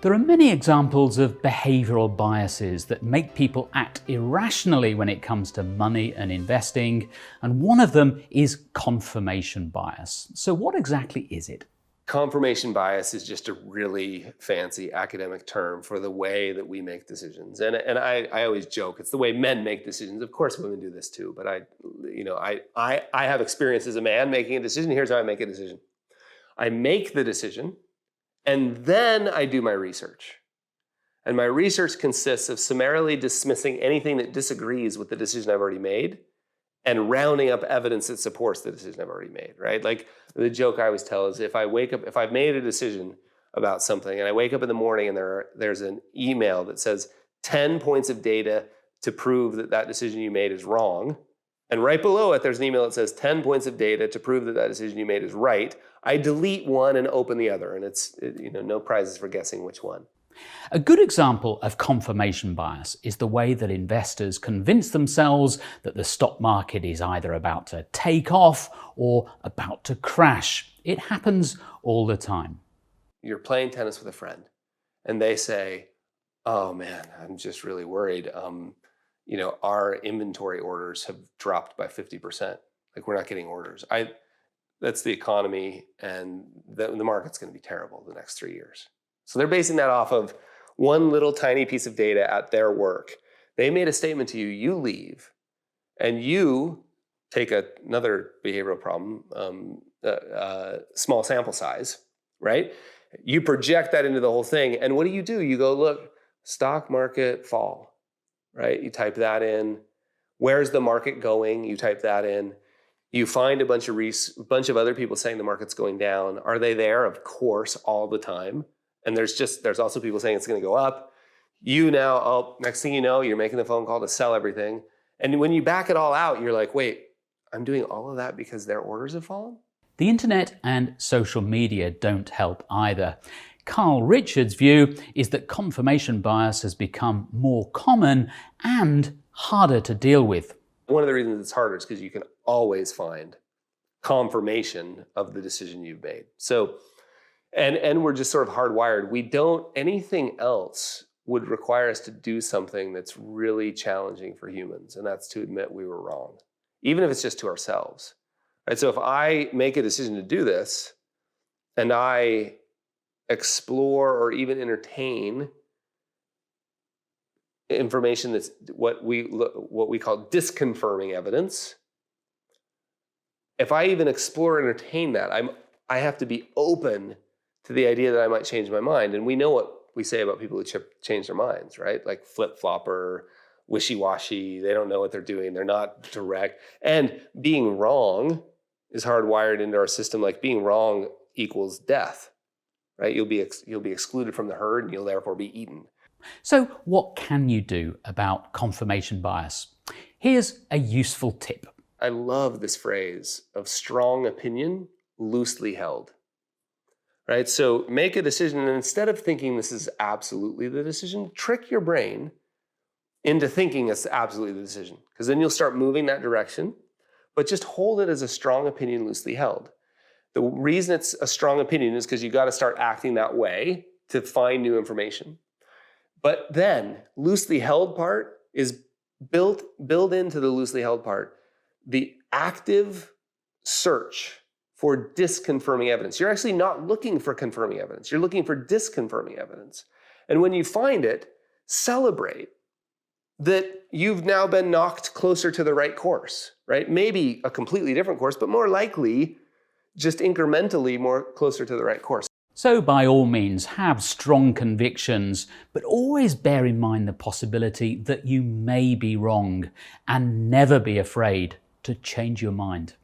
There are many examples of behavioural biases that make people act irrationally when it comes to money and investing, and one of them is confirmation bias. So what exactly is it? Confirmation bias is just a really fancy academic term for the way that we make decisions. And I always joke, it's the way men make decisions. Of course, women do this too, but I have experience as a man making a decision. Here's how I make a decision. I make the decision, and then I do my research. And my research consists of summarily dismissing anything that disagrees with the decision I've already made and rounding up evidence that supports the decision I've already made, right? Like the joke I always tell is if I've made a decision about something and I wake up in the morning and there's an email that says 10 points of data to prove that that decision you made is wrong, and right below it there's an email that says 10 points of data to prove that that decision you made is right, I delete one and open the other, and it's no prizes for guessing which one. A good example of confirmation bias is the way that investors convince themselves that the stock market is either about to take off or about to crash. It happens all the time. You're playing tennis with a friend and they say, "Oh man, I'm just really worried. Our inventory orders have dropped by 50%. Like we're not getting orders. That's the economy, and the market's going to be terrible the next 3 years." So they're basing that off of one little tiny piece of data at their work. They made a statement to you, you leave, and you take another behavioral problem, small sample size, right? You project that into the whole thing, and what do? You go, look, stock market fall, right? You type that in. Where's the market going? You type that in. You find a bunch of other people saying the market's going down. Are they there? Of course, all the time. And there's also people saying it's going to go up. Next thing you know, you're making the phone call to sell everything. And when you back it all out, you're like, wait, I'm doing all of that because their orders have fallen? The internet and social media don't help either. Carl Richards' view is that confirmation bias has become more common and harder to deal with. One of the reasons it's harder is because you can always find confirmation of the decision you've made. So, and we're just sort of hardwired. Anything else would require us to do something that's really challenging for humans, and that's to admit we were wrong, even if it's just to ourselves. Right? So if I make a decision to do this, and I explore or even entertain information that's what we call disconfirming evidence, if I even explore and entertain that, I have to be open to the idea that I might change my mind. And we know what we say about people who change their minds, right? Like flip-flopper, wishy-washy, they don't know what they're doing, they're not direct. And being wrong is hardwired into our system. Like being wrong equals death, right? You'll be excluded from the herd and you'll therefore be eaten. So what can you do about confirmation bias? Here's a useful tip. I love this phrase of strong opinion loosely held. Right? So make a decision, and instead of thinking this is absolutely the decision, trick your brain into thinking it's absolutely the decision, because then you'll start moving that direction, but just hold it as a strong opinion loosely held. The reason it's a strong opinion is because you got to start acting that way to find new information. But then loosely held part is build into the loosely held part the active search for disconfirming evidence. You're actually not looking for confirming evidence. You're looking for disconfirming evidence. And when you find it, celebrate that you've now been knocked closer to the right course, right? Maybe a completely different course, but more likely just incrementally more closer to the right course. So by all means, have strong convictions, but always bear in mind the possibility that you may be wrong, and never be afraid to change your mind.